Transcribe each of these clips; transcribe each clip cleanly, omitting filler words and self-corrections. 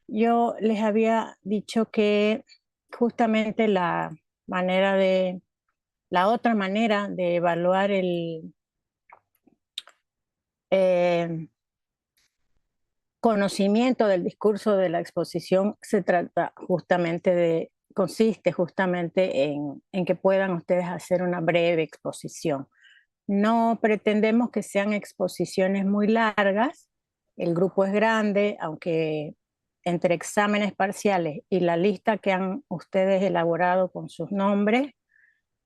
Yo les había dicho que justamente la otra manera de evaluar el eh, conocimiento del discurso de la exposición consiste justamente en que puedan ustedes hacer una breve exposición. No pretendemos que sean exposiciones muy largas, el grupo es grande, aunque entre exámenes parciales y la lista que han ustedes elaborado con sus nombres,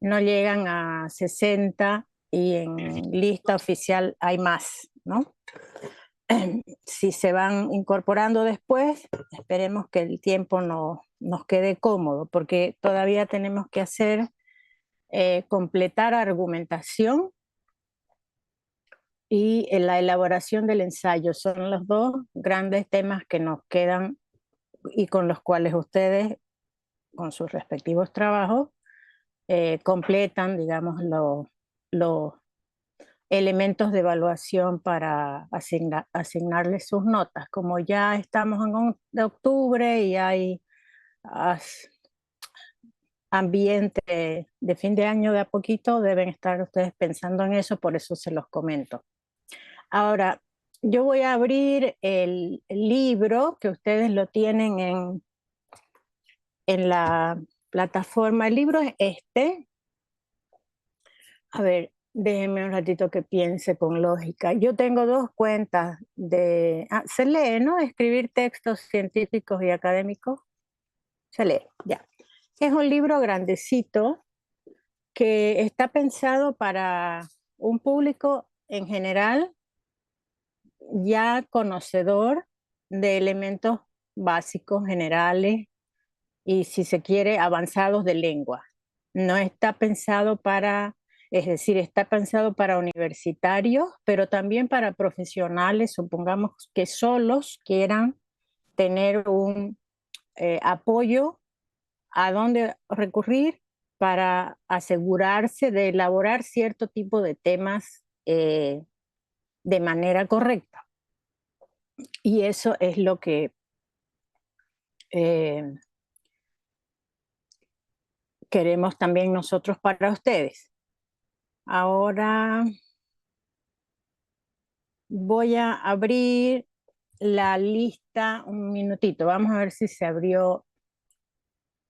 no llegan a 60 y en lista oficial hay más, ¿no? Si se van incorporando después, esperemos que el tiempo nos quede cómodo, porque todavía tenemos que completar argumentación y en la elaboración del ensayo. Son los dos grandes temas que nos quedan y con los cuales ustedes, con sus respectivos trabajos, completan, digamos, los elementos de evaluación para asignarles sus notas. Como ya estamos de octubre y hay as- ambiente de fin de año de a poquito, deben estar ustedes pensando en eso, por eso se los comento. Ahora, yo voy a abrir el libro que ustedes lo tienen en la plataforma. El libro es este. A ver, déjenme un ratito que piense con lógica. Yo tengo dos cuentas se lee, ¿no? Escribir textos científicos y académicos. Se lee, ya. Es un libro grandecito que está pensado para un público en general ya conocedor de elementos básicos, generales y, si se quiere, avanzados de lengua. No está pensado es decir, está pensado para universitarios, pero también para profesionales, supongamos que solos quieran tener un apoyo a dónde recurrir para asegurarse de elaborar cierto tipo de temas de manera correcta. Y eso es lo que eh, queremos también nosotros para ustedes. Ahora voy a abrir la lista un minutito. Vamos a ver si se abrió,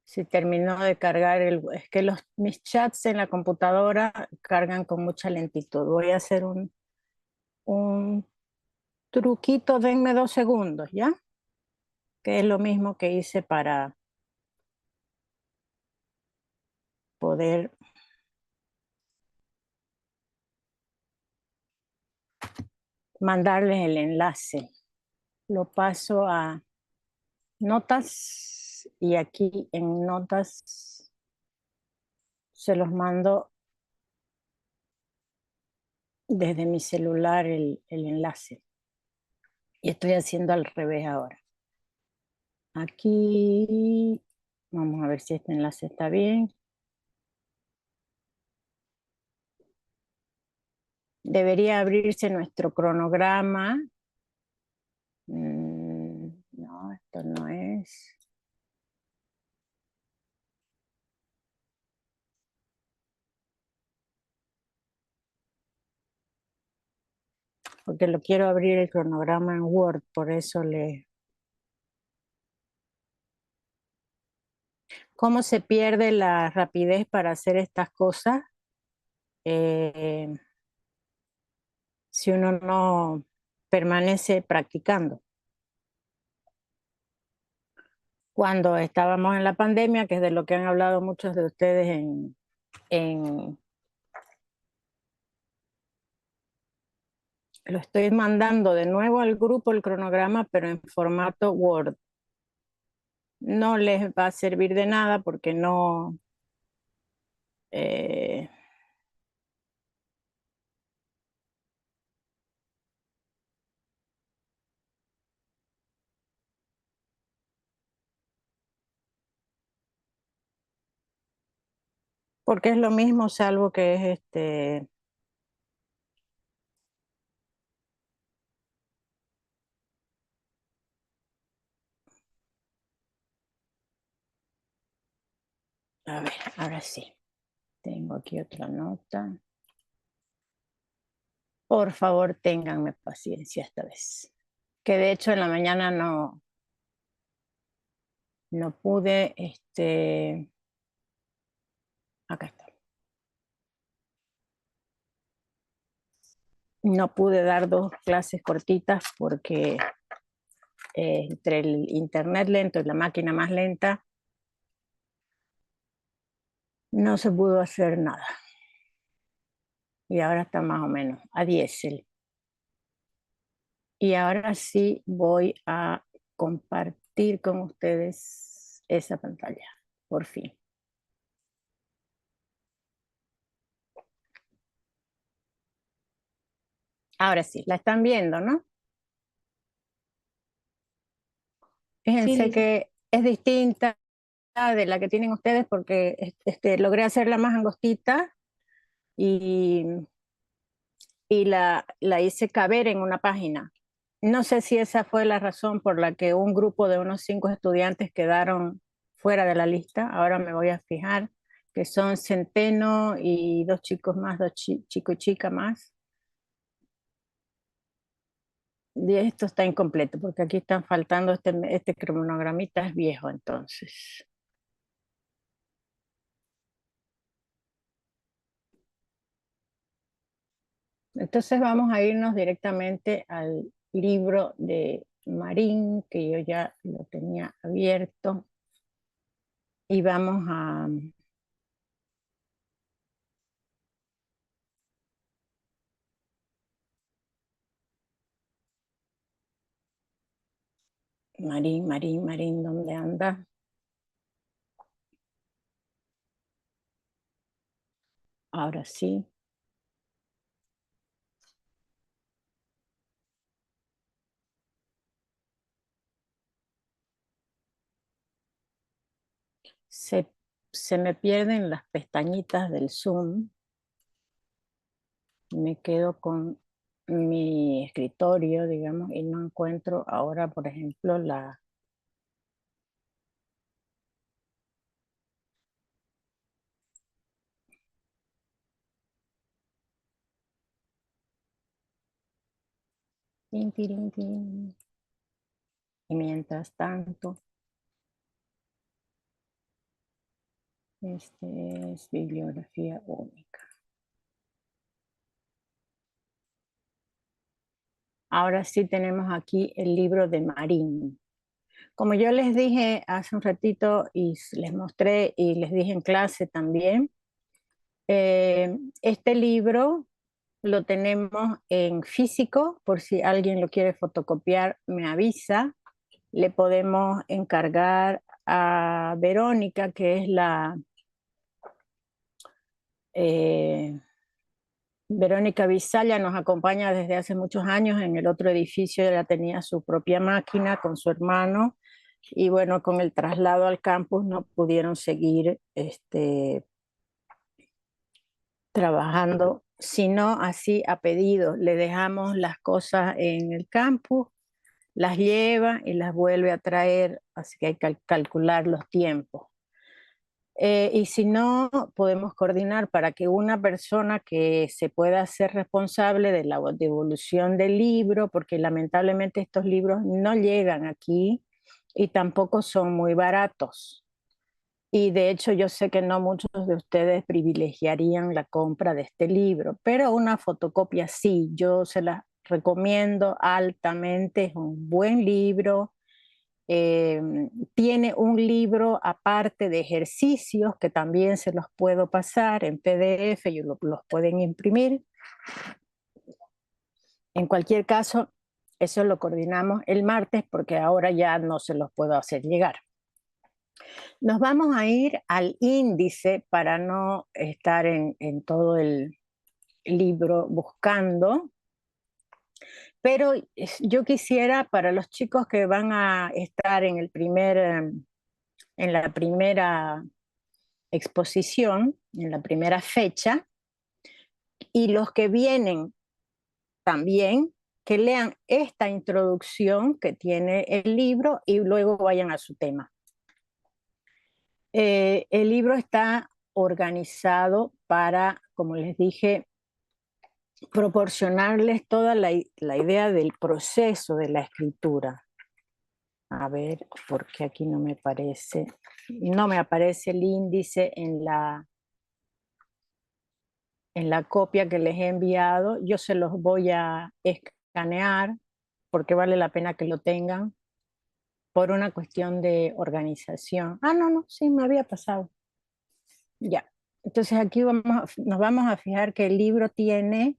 si terminó de cargar es que mis chats en la computadora cargan con mucha lentitud. Voy a hacer un truquito, denme 2 segundos, ¿ya? Que es lo mismo que hice para poder mandarles el enlace. Lo paso a notas y aquí en notas se los mando desde mi celular el enlace. Y estoy haciendo al revés ahora. Aquí, vamos a ver si este enlace está bien. Debería abrirse nuestro cronograma. No, esto no es. Porque lo quiero abrir el cronograma en Word, por eso ¿Cómo se pierde la rapidez para hacer estas cosas? Eh, si uno no permanece practicando. Cuando estábamos en la pandemia, que es de lo que han hablado muchos de ustedes en lo estoy mandando de nuevo al grupo el cronograma, pero en formato Word. No les va a servir de nada porque no, eh, porque es lo mismo, salvo que es A ver, ahora sí. Tengo aquí otra nota. Por favor, ténganme paciencia esta vez. Que de hecho en la mañana no pude, acá está. No pude dar dos clases cortitas porque entre el internet lento y la máquina más lenta no se pudo hacer nada. Y ahora está más o menos a diésel. Y ahora sí voy a compartir con ustedes esa pantalla, por fin. Ahora sí, la están viendo, ¿no? Sí, Fíjense Lisa. que es distinta de la que tienen ustedes porque logré hacerla más angostita y, y la hice caber en una página. No sé si esa fue la razón por la que un grupo de unos 5 estudiantes quedaron fuera de la lista. Ahora me voy a fijar que son Centeno y dos chicos más, chico y chica más. Y esto está incompleto porque aquí están faltando este cronogramita es viejo entonces. Entonces vamos a irnos directamente al libro de Marín, que yo ya lo tenía abierto, y vamos a Marín, ¿dónde anda? Ahora sí. Se, se me pierden las pestañitas del Zoom, me quedo con mi escritorio, digamos, y no encuentro ahora, por ejemplo, la... Tin, tirin, tin. Y mientras tanto, este es bibliografía única. Ahora sí tenemos aquí el libro de Marín. Como yo les dije hace un ratito y les mostré y les dije en clase también, este libro lo tenemos en físico, por si alguien lo quiere fotocopiar, me avisa. Le podemos encargar a Verónica, que es eh, Verónica Visalla, nos acompaña desde hace muchos años en el otro edificio, ella tenía su propia máquina con su hermano y bueno, con el traslado al campus no pudieron seguir trabajando, sino así a pedido. Le dejamos las cosas en el campus, las lleva y las vuelve a traer, así que hay que calcular los tiempos. Y si no, podemos coordinar para que una persona que se pueda hacer responsable de la devolución del libro, porque lamentablemente estos libros no llegan aquí y tampoco son muy baratos. Y de hecho yo sé que no muchos de ustedes privilegiarían la compra de este libro, pero una fotocopia sí, yo se la recomiendo altamente, es un buen libro. eh, Tiene un libro aparte de ejercicios que también se los puedo pasar en PDF y los pueden imprimir. En cualquier caso, eso lo coordinamos el martes porque ahora ya no se los puedo hacer llegar. Nos vamos a ir al índice para no estar en todo el libro buscando, pero yo quisiera para los chicos que van a estar en la primera exposición, en la primera fecha, y los que vienen también, que lean esta introducción que tiene el libro y luego vayan a su tema. El libro está organizado para, como les dije, proporcionarles toda la idea del proceso de la escritura. A ver, porque aquí no me aparece el índice en la copia que les he enviado. Yo se los voy a escanear porque vale la pena que lo tengan por una cuestión de organización. Ah, no, no, sí, me había pasado. Ya. Entonces aquí nos vamos a fijar que el libro tiene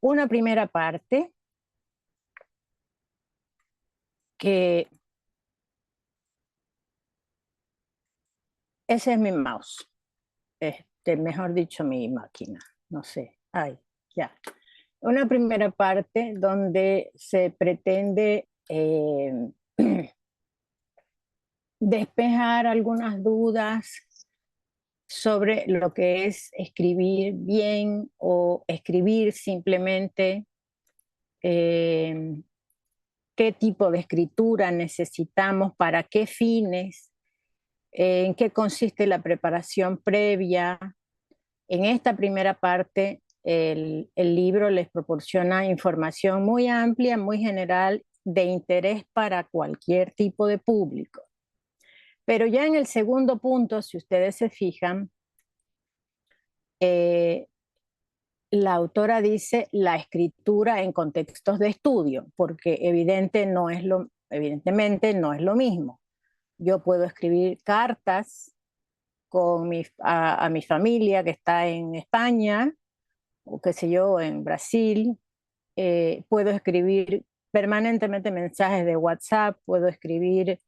una primera parte que ese es mi mouse, mejor dicho, mi máquina, no sé, ay, ya. Una primera parte donde se pretende despejar algunas dudas sobre lo que es escribir bien o escribir simplemente, eh, qué tipo de escritura necesitamos, para qué fines, en qué consiste la preparación previa. En esta primera parte, el libro les proporciona información muy amplia, muy general, de interés para cualquier tipo de público. Pero ya en el segundo punto, si ustedes se fijan, eh, la autora dice la escritura en contextos de estudio, porque evidentemente no es lo mismo. Yo puedo escribir cartas a mi familia que está en España, o qué sé yo, en Brasil. Puedo escribir permanentemente mensajes de WhatsApp, puedo escribir,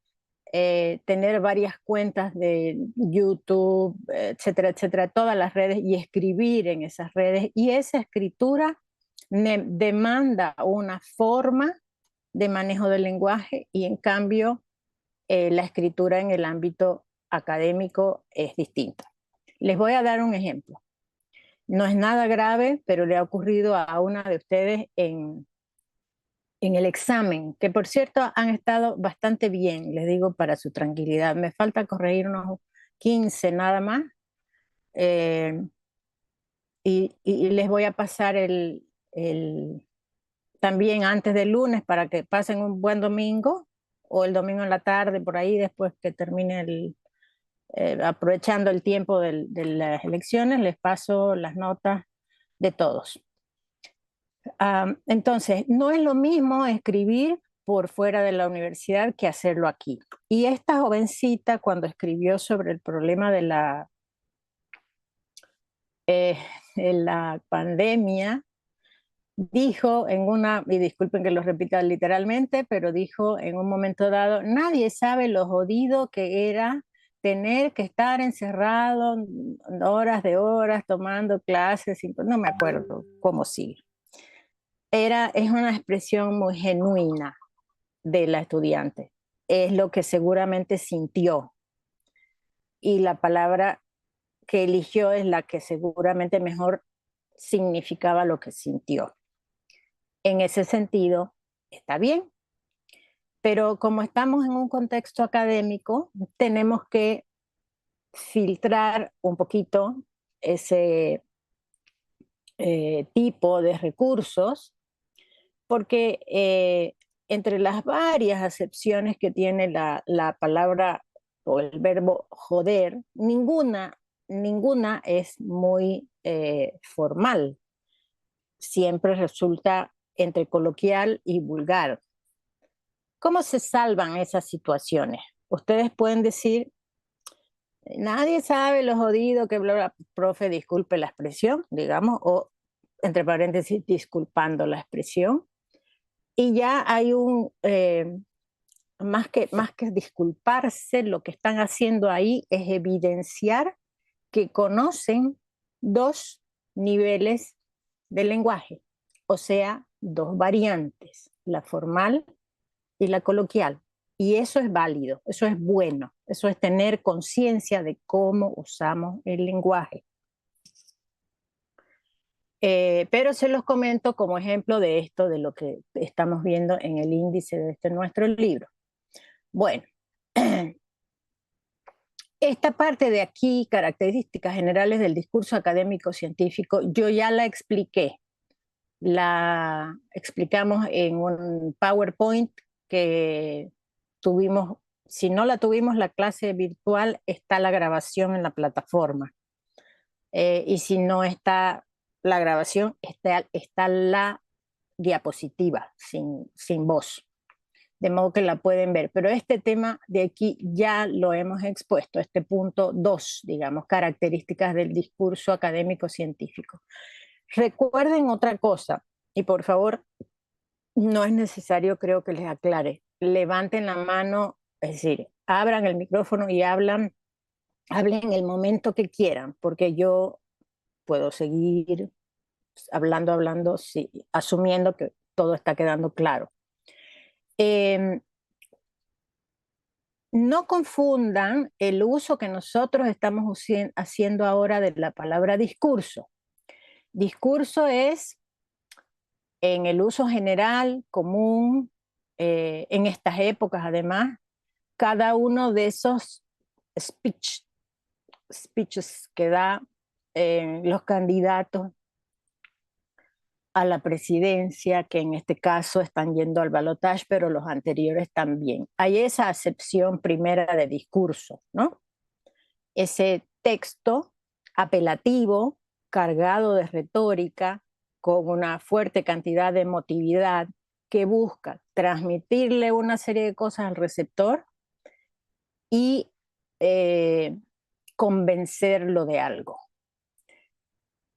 tener varias cuentas de YouTube, etcétera, etcétera, todas las redes, y escribir en esas redes. Y esa escritura demanda una forma de manejo del lenguaje, y en cambio la escritura en el ámbito académico es distinta. Les voy a dar un ejemplo. No es nada grave, pero le ha ocurrido a una de ustedes en el examen, que por cierto han estado bastante bien, les digo para su tranquilidad. Me falta corregir unos 15 nada más, eh, y les voy a pasar también antes del lunes, para que pasen un buen domingo, o el domingo en la tarde, por ahí, después que termine aprovechando el tiempo de las elecciones, les paso las notas de todos. Entonces, no es lo mismo escribir por fuera de la universidad que hacerlo aquí. Y esta jovencita, cuando escribió sobre el problema eh, de la pandemia, dijo y disculpen que lo repita literalmente, pero dijo en un momento dado: nadie sabe lo jodido que era tener que estar encerrado horas de horas tomando clases, no me acuerdo cómo sigue. Es una expresión muy genuina de la estudiante, es lo que seguramente sintió, y la palabra que eligió es la que seguramente mejor significaba lo que sintió. En ese sentido, está bien, pero como estamos en un contexto académico, tenemos que filtrar un poquito ese tipo de recursos, porque entre las varias acepciones que tiene la palabra o el verbo joder, ninguna es muy formal. Siempre resulta entre coloquial y vulgar. ¿Cómo se salvan esas situaciones? Ustedes pueden decir: nadie sabe lo jodido que bla, bla, profe, disculpe la expresión, digamos, o entre paréntesis, disculpando la expresión. Y ya hay más que disculparse, lo que están haciendo ahí es evidenciar que conocen dos niveles de lenguaje, o sea, dos variantes, la formal y la coloquial. Y eso es válido, eso es bueno, eso es tener conciencia de cómo usamos el lenguaje. Pero se los comento como ejemplo de esto, de lo que estamos viendo en el índice de nuestro libro. Bueno, Esta parte de aquí, características generales del discurso académico científico, yo ya la expliqué. La explicamos en un PowerPoint que tuvimos. Si no la tuvimos la clase virtual, está la grabación en la plataforma. Y si no está la grabación, está la diapositiva sin voz, de modo que la pueden ver. Pero este tema de aquí ya lo hemos expuesto, este punto 2, digamos, características del discurso académico científico. Recuerden otra cosa, y por favor, no es necesario, creo que les aclare. Levanten la mano, es decir, abran el micrófono y hablen el momento que quieran, porque yo puedo seguir hablando, sí, asumiendo que todo está quedando claro. No confundan el uso que nosotros estamos haciendo ahora de la palabra discurso. Discurso es en el uso general, común, en estas épocas además, cada uno de esos speeches que da los candidatos a la presidencia, que en este caso están yendo al balotaje, pero los anteriores también. Hay esa acepción primera de discurso, ¿no? Ese texto apelativo, cargado de retórica, con una fuerte cantidad de emotividad, que busca transmitirle una serie de cosas al receptor y convencerlo de algo.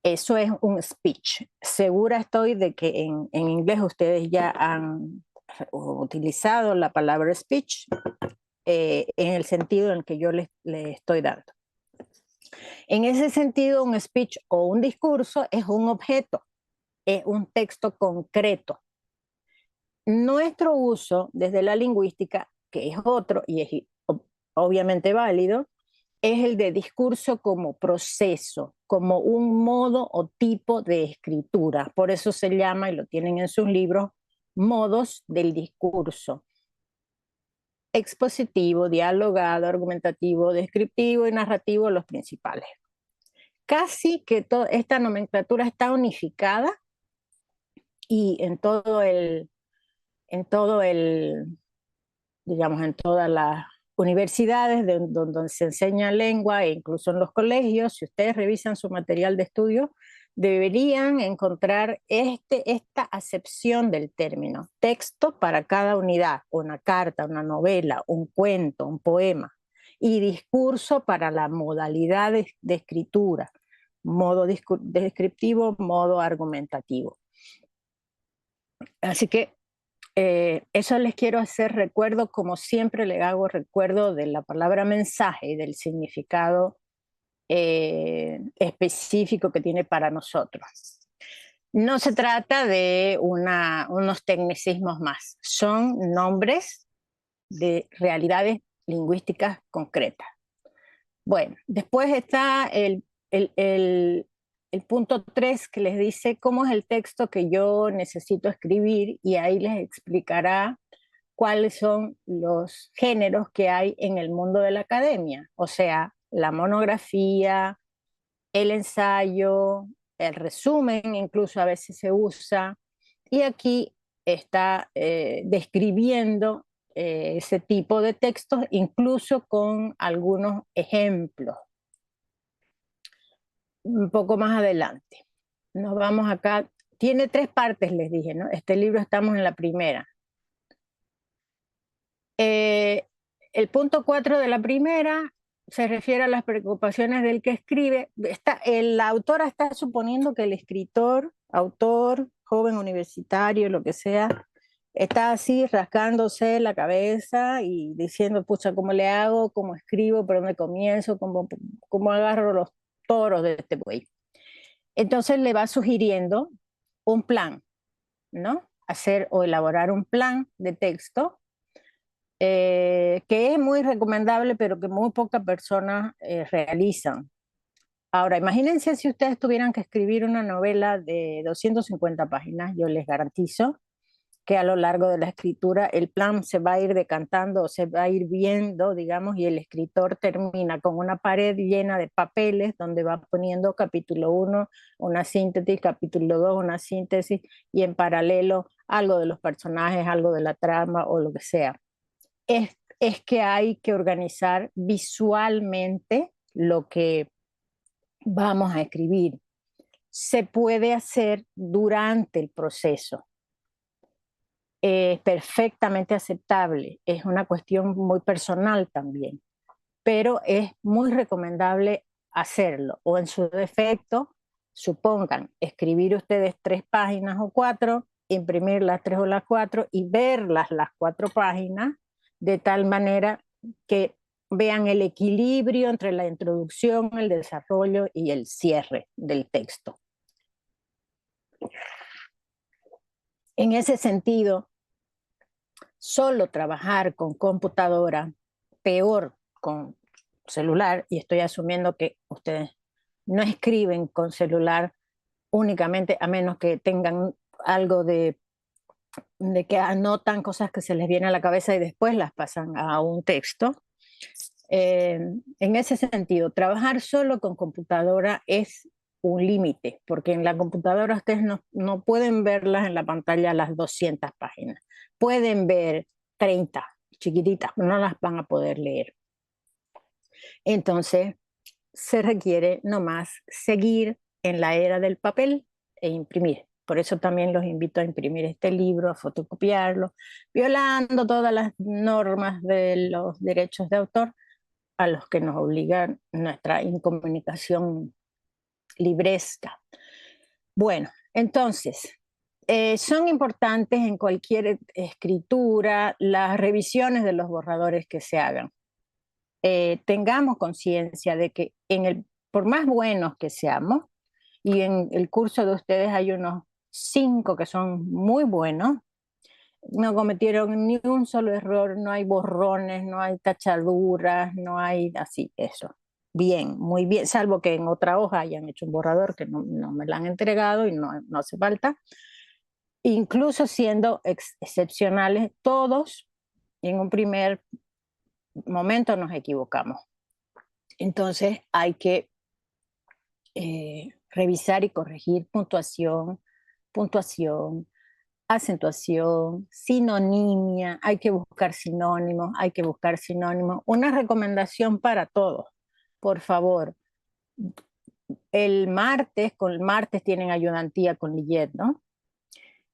Eso es un speech. Segura estoy de que en inglés ustedes ya han utilizado la palabra speech en el sentido en que yo le estoy dando. En ese sentido, un speech o un discurso es un objeto, es un texto concreto. Nuestro uso desde la lingüística, que es otro y es obviamente válido, es el de discurso como proceso, como un modo o tipo de escritura. Por eso se llama, y lo tienen en sus libros, modos del discurso. Expositivo, dialogado, argumentativo, descriptivo y narrativo, los principales. Casi que esta nomenclatura está unificada y en digamos, en todas las universidades donde se enseña lengua e incluso en los colegios, si ustedes revisan su material de estudio, deberían encontrar esta acepción del término. Texto para cada unidad, una carta, una novela, un cuento, un poema, y discurso para la modalidad de escritura, modo descriptivo, modo argumentativo. Así que eso les quiero hacer recuerdo, como siempre le hago recuerdo de la palabra mensaje y del significado específico que tiene para nosotros. No se trata de unos tecnicismos más, son nombres de realidades lingüísticas concretas. Bueno, después está el punto 3 que les dice cómo es el texto que yo necesito escribir, y ahí les explicará cuáles son los géneros que hay en el mundo de la academia, o sea, la monografía, el ensayo, el resumen incluso a veces se usa, y aquí está describiendo ese tipo de textos, incluso con algunos ejemplos. Un poco más adelante. Nos vamos acá. Tiene 3 partes, les dije, ¿no? Este libro estamos en la primera. El punto 4 de la primera se refiere a las preocupaciones del que escribe. La autora está suponiendo que el escritor, autor, joven universitario, lo que sea, está así rascándose la cabeza y diciendo, pucha, ¿cómo le hago? ¿Cómo escribo? ¿Por dónde comienzo? ¿Cómo agarro los toros de este buey? Entonces le va sugiriendo un plan, ¿no? Hacer o elaborar un plan de texto que es muy recomendable, pero que muy pocas personas realizan. Ahora, imagínense si ustedes tuvieran que escribir una novela de 250 páginas, yo les garantizo que a lo largo de la escritura el plan se va a ir decantando o se va a ir viendo, digamos, y el escritor termina con una pared llena de papeles donde va poniendo capítulo 1, una síntesis, capítulo 2, una síntesis, y en paralelo algo de los personajes, algo de la trama o lo que sea. Es que hay que organizar visualmente lo que vamos a escribir. Se puede hacer durante el proceso. Es perfectamente aceptable, es una cuestión muy personal también, pero es muy recomendable hacerlo, o en su defecto, supongan, escribir ustedes 3 páginas o 4, imprimir las 3 o las 4 y verlas las 4 páginas, de tal manera que vean el equilibrio entre la introducción, el desarrollo y el cierre del texto. En ese sentido, solo trabajar con computadora, peor con celular, y estoy asumiendo que ustedes no escriben con celular únicamente a menos que tengan algo de que anotan cosas que se les viene a la cabeza y después las pasan a un texto. En ese sentido, trabajar solo con computadora es un límite, porque en la computadora ustedes no pueden verlas en la pantalla las 200 páginas. Pueden ver 30 chiquititas, pero no las van a poder leer. Entonces, se requiere nomás seguir en la era del papel e imprimir. Por eso también los invito a imprimir este libro, a fotocopiarlo, violando todas las normas de los derechos de autor a los que nos obliga nuestra incomunicación libresca. Bueno, entonces, son importantes en cualquier escritura las revisiones de los borradores que se hagan. Tengamos conciencia de que por más buenos que seamos, y en el curso de ustedes hay unos 5 que son muy buenos, no cometieron ni un solo error, no hay borrones, no hay tachaduras, no hay así, eso. Bien, muy bien, salvo que en otra hoja hayan hecho un borrador que no me la han entregado y no hace falta. Incluso siendo excepcionales, todos en un primer momento nos equivocamos. Entonces hay que revisar y corregir puntuación, acentuación, sinonimia, hay que buscar sinónimos, Una recomendación para todos, por favor. Con el martes tienen ayudantía con Lillet, ¿no?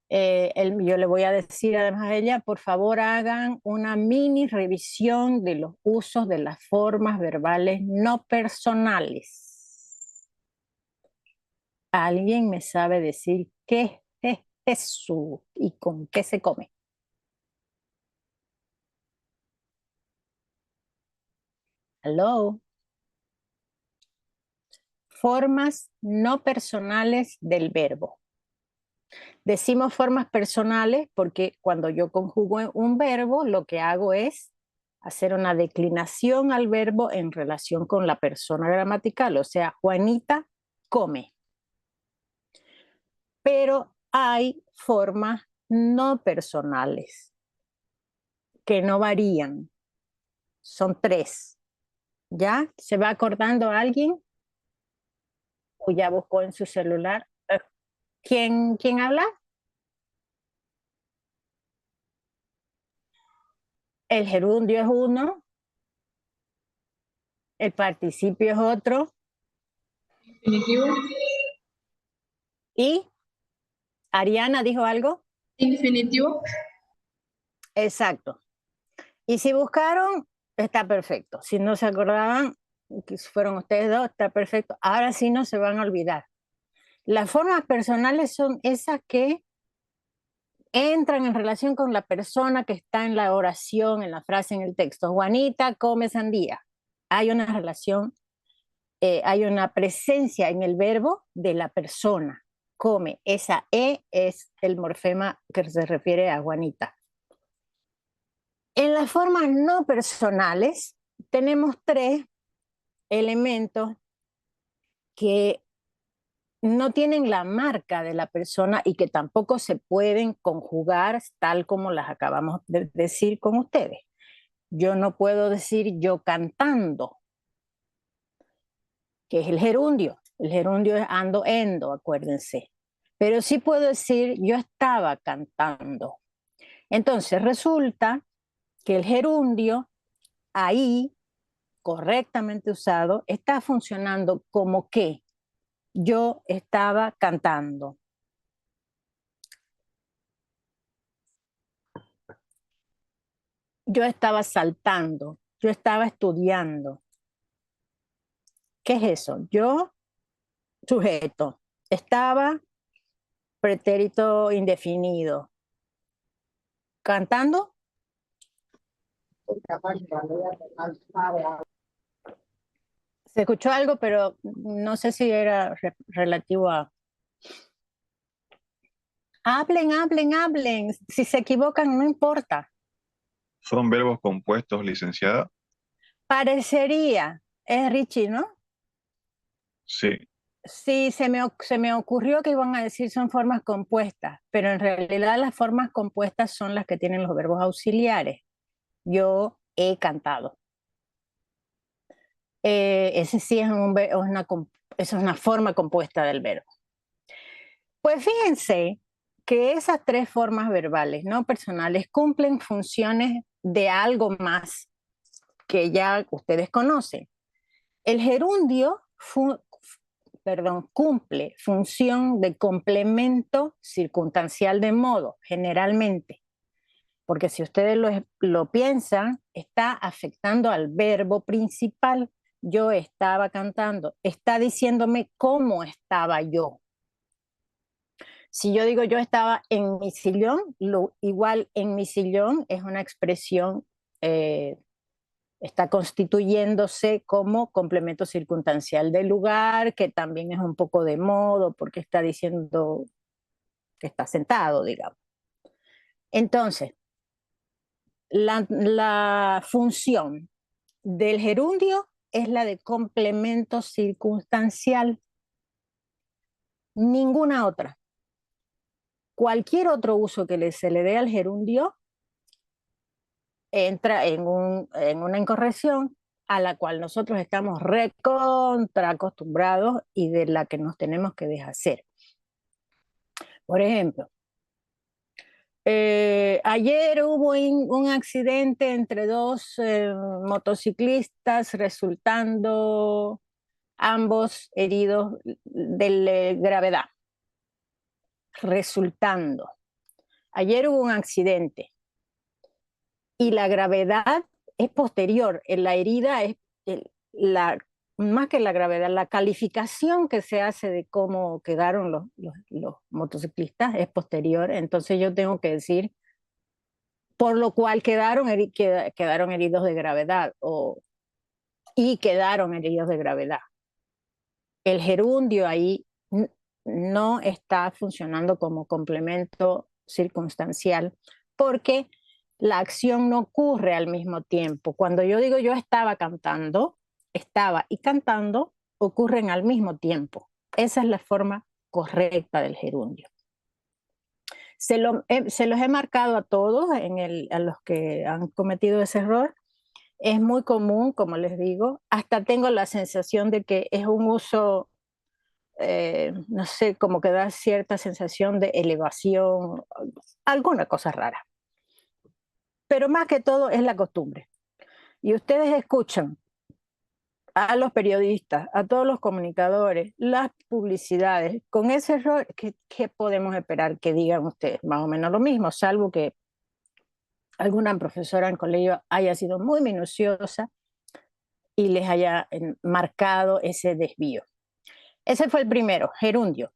Yo le voy a decir además a ella, por favor hagan una mini revisión de los usos de las formas verbales no personales. ¿Alguien me sabe decir qué es eso y con qué se come? Hello. Formas no personales del verbo. Decimos formas personales porque cuando yo conjugo un verbo, lo que hago es hacer una declinación al verbo en relación con la persona gramatical, o sea, Juanita come. Pero hay formas no personales que no varían. Son 3. ¿Ya? ¿Se va acordando alguien? ¿O ya buscó en su celular? ¿Quién habla? El gerundio es uno, el participio es otro. Infinitivo. ¿Y Ariana dijo algo? Infinitivo. Exacto. Y si buscaron, está perfecto. Si no se acordaban, que fueron ustedes 2, está perfecto. Ahora sí no se van a olvidar. Las formas personales son esas que entran en relación con la persona que está en la oración, en la frase, en el texto. Juanita come sandía. Hay una relación, hay una presencia en el verbo de la persona. Come. Esa E es el morfema que se refiere a Juanita. En las formas no personales tenemos 3 elementos que no tienen la marca de la persona y que tampoco se pueden conjugar tal como las acabamos de decir con ustedes. Yo no puedo decir yo cantando, que es el gerundio. El gerundio es ando, endo, acuérdense. Pero sí puedo decir yo estaba cantando. Entonces resulta que el gerundio ahí, correctamente usado, está funcionando como que yo estaba cantando. Yo estaba saltando, yo estaba estudiando. ¿Qué es eso? Yo, sujeto, estaba, pretérito indefinido. ¿Cantando? Se escuchó algo, pero no sé si era relativo a... Hablen, hablen, hablen. Si se equivocan, no importa. Son verbos compuestos, licenciada. Parecería, es Richie, ¿no? Sí, Sí, se me ocurrió que iban a decir son formas compuestas, pero en realidad las formas compuestas son las que tienen los verbos auxiliares. Yo he cantado. Ese sí es, eso es una forma compuesta del verbo. Pues fíjense que esas tres formas verbales no personales cumplen funciones de algo más que ya ustedes conocen. El gerundio cumple función de complemento circunstancial de modo, generalmente, porque si ustedes lo piensan, está afectando al verbo principal. Yo estaba cantando, está diciéndome cómo estaba yo. Si yo digo yo estaba en mi sillón, igual en mi sillón es una expresión, está constituyéndose como complemento circunstancial del lugar, que también es un poco de modo, porque está diciendo que está sentado, digamos. Entonces, la función del gerundio es la de complemento circunstancial, ninguna otra. Cualquier otro uso que se le dé al gerundio entra en una incorrección a la cual nosotros estamos recontra acostumbrados y de la que nos tenemos que deshacer. Por ejemplo, ayer hubo un accidente entre dos motociclistas, resultando ambos heridos de gravedad. Resultando. Ayer hubo un accidente y la gravedad es posterior. La herida es más que la gravedad, la calificación que se hace de cómo quedaron los motociclistas es posterior. Entonces yo tengo que decir, por lo cual quedaron heridos de gravedad y quedaron heridos de gravedad. El gerundio ahí no está funcionando como complemento circunstancial porque la acción no ocurre al mismo tiempo. Cuando yo digo yo estaba cantando, estaba y cantando ocurren al mismo tiempo. Esa es la forma correcta del gerundio. Se los he marcado a todos, a los que han cometido ese error. Es muy común, como les digo. Hasta tengo la sensación de que es un uso, no sé, como que da cierta sensación de elevación, alguna cosa rara. Pero más que todo es la costumbre. Y ustedes escuchan a los periodistas, a todos los comunicadores, las publicidades, con ese error, ¿qué podemos esperar que digan ustedes? Más o menos lo mismo, salvo que alguna profesora en colegio haya sido muy minuciosa y les haya marcado ese desvío. Ese fue el primero, gerundio,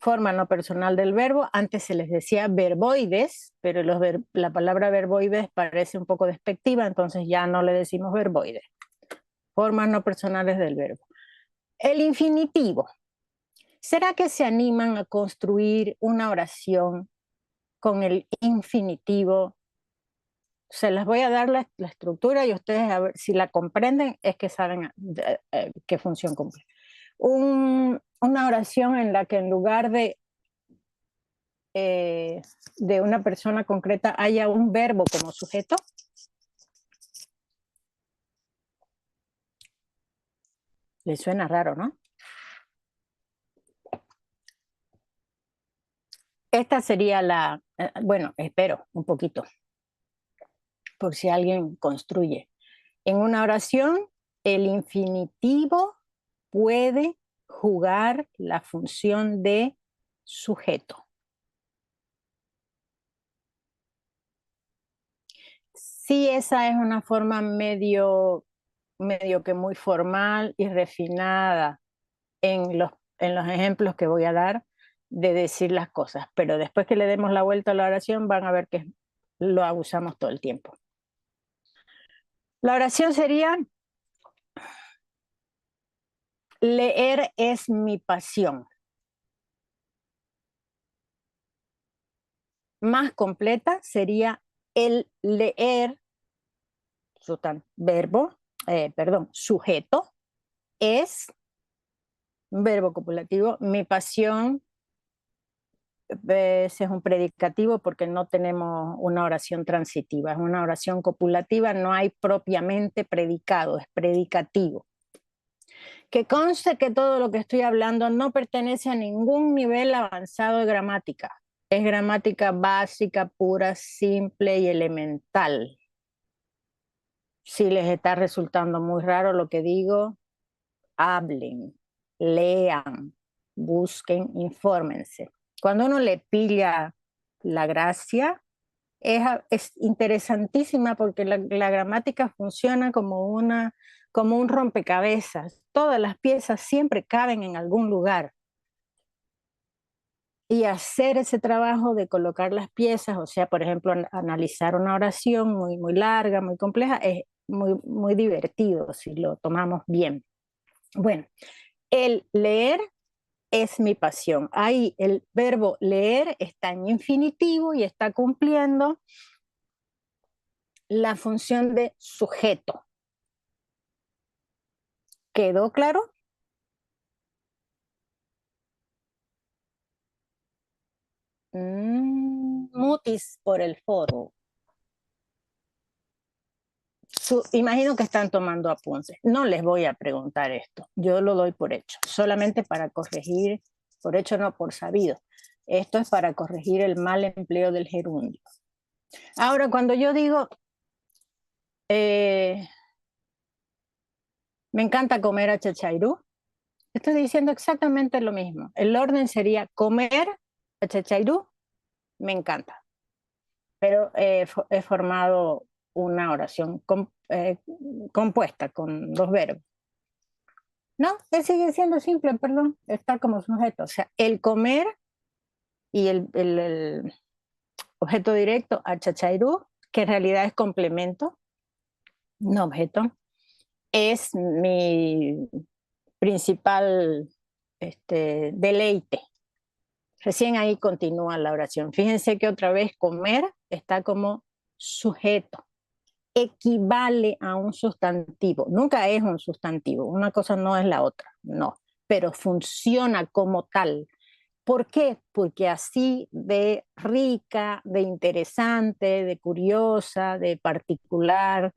forma no personal del verbo. Antes se les decía verboides, pero la palabra verboides parece un poco despectiva, entonces ya no le decimos verboides. Formas no personales del verbo. El infinitivo. ¿Será que se animan a construir una oración con el infinitivo? Se las voy a dar la estructura y ustedes a ver si la comprenden, es que saben qué función cumple. una oración en la que en lugar de una persona concreta haya un verbo como sujeto. Le suena raro, ¿no? Esta sería la, bueno, espero un poquito, por si alguien construye. En una oración, el infinitivo puede jugar la función de sujeto. Sí, esa es una forma medio que muy formal y refinada en los ejemplos que voy a dar de decir las cosas, pero después que le demos la vuelta a la oración van a ver que lo usamos todo el tiempo. La oración sería: leer es mi pasión. Más completa sería: el leer, sujeto, es verbo copulativo. Mi pasión, ese es un predicativo porque no tenemos una oración transitiva, es una oración copulativa, no hay propiamente predicado, es predicativo. Que conste que todo lo que estoy hablando no pertenece a ningún nivel avanzado de gramática. Es gramática básica, pura, simple y elemental. Si les está resultando muy raro lo que digo, hablen, lean, busquen, infórmense. Cuando uno le pilla la gracia, es interesantísima porque la gramática funciona como un rompecabezas. Todas las piezas siempre caben en algún lugar. Y hacer ese trabajo de colocar las piezas, o sea, por ejemplo, analizar una oración muy, muy larga, muy compleja, es muy, muy divertido si lo tomamos bien. Bueno, el leer es mi pasión. Ahí el verbo leer está en infinitivo y está cumpliendo la función de sujeto. ¿Quedó claro? Mutis por el foro. Imagino que están tomando apuntes. No les voy a preguntar esto. Yo lo doy por hecho. Solamente para corregir, por hecho no por sabido. Esto es para corregir el mal empleo del gerundio. Ahora, cuando yo digo, me encanta comer achachairú, estoy diciendo exactamente lo mismo. El orden sería comer achachairú, me encanta. Pero he formado una oración compuesta con dos verbos. No, sigue siendo simple, perdón, está como sujeto. O sea, el comer y el objeto directo, achachairú, que en realidad es complemento, no objeto, es mi principal deleite. Recién ahí continúa la oración. Fíjense que otra vez comer está como sujeto. Equivale a un sustantivo. Nunca es un sustantivo. Una cosa no es la otra, no. Pero funciona como tal. ¿Por qué? Porque así de rica, de interesante, de curiosa, de particular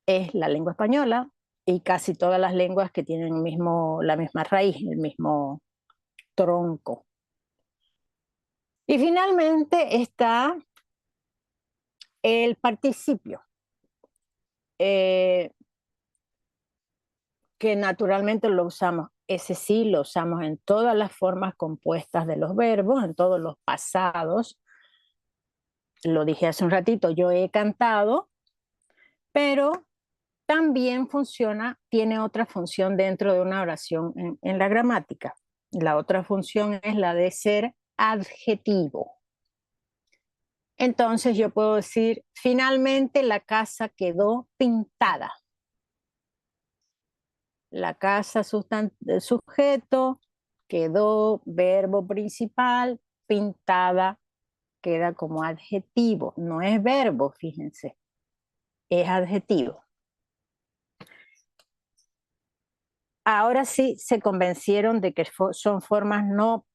es la lengua española y casi todas las lenguas que tienen la misma raíz, el mismo tronco. Y finalmente está el participio, que naturalmente lo usamos. Ese sí lo usamos en todas las formas compuestas de los verbos, en todos los pasados. Lo dije hace un ratito, yo he cantado, pero también tiene otra función dentro de una oración en la gramática. La otra función es la de ser adjetivo. Entonces yo puedo decir, finalmente la casa quedó pintada. La casa sujeto, quedó verbo principal, pintada queda como adjetivo. No es verbo, fíjense, es adjetivo. ahora sí se convencieron de que son formas no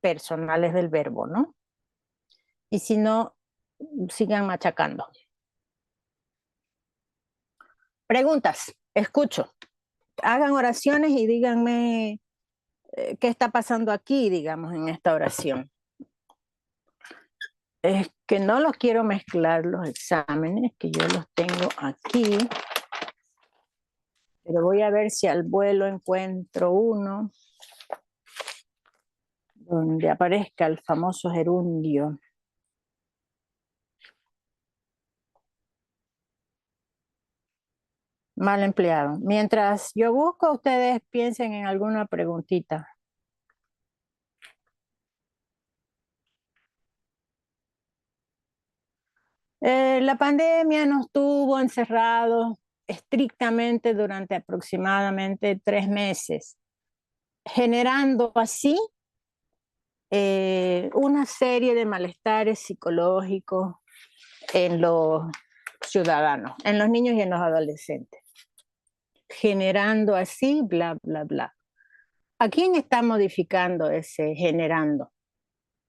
personales del verbo, ¿no? Y si no, sigan machacando. Preguntas, escucho. Hagan oraciones y díganme qué está pasando aquí, digamos, en esta oración. Es que no los quiero mezclar los exámenes, que yo los tengo aquí. Pero voy a ver si al vuelo encuentro uno donde aparezca el famoso gerundio. Mal empleado. Mientras yo busco, ustedes piensen en alguna preguntita. La pandemia nos tuvo encerrados estrictamente durante aproximadamente 3 meses, generando así una serie de malestares psicológicos en los ciudadanos, en los niños y en los adolescentes, generando así, bla, bla, bla. ¿A quién está modificando ese generando?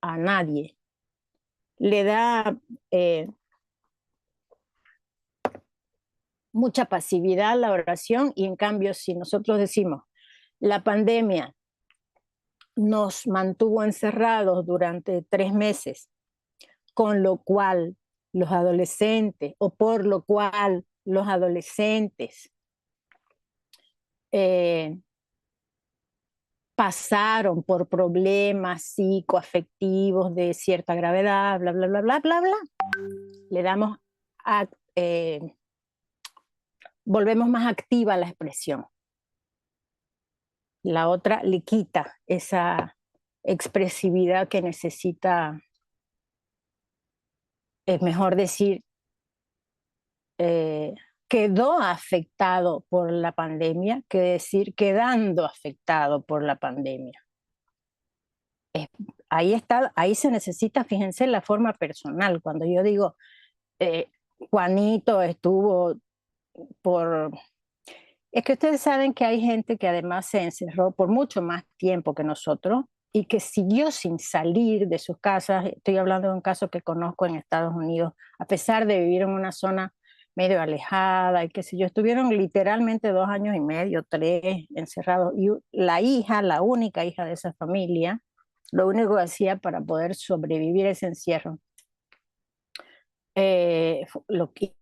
A nadie. Le da mucha pasividad a la oración y en cambio si nosotros decimos la pandemia nos mantuvo encerrados durante 3 meses, con lo cual los adolescentes o por lo cual los adolescentes pasaron por problemas psicoafectivos de cierta gravedad, bla, bla, bla, bla, bla, bla, le damos volvemos más activa la expresión. La otra le quita esa expresividad que necesita, es mejor decir, quedó afectado por la pandemia que decir quedando afectado por la pandemia. Ahí se necesita, fíjense, la forma personal. Cuando yo digo, Juanito estuvo por... Es que ustedes saben que hay gente que además se encerró por mucho más tiempo que nosotros y que siguió sin salir de sus casas. Estoy hablando de un caso que conozco en Estados Unidos, a pesar de vivir en una zona medio alejada y qué sé yo, estuvieron literalmente 2 años y medio, 3 encerrados. Y la hija, la única hija de esa familia, lo único que hacía para poder sobrevivir ese encierro, lo que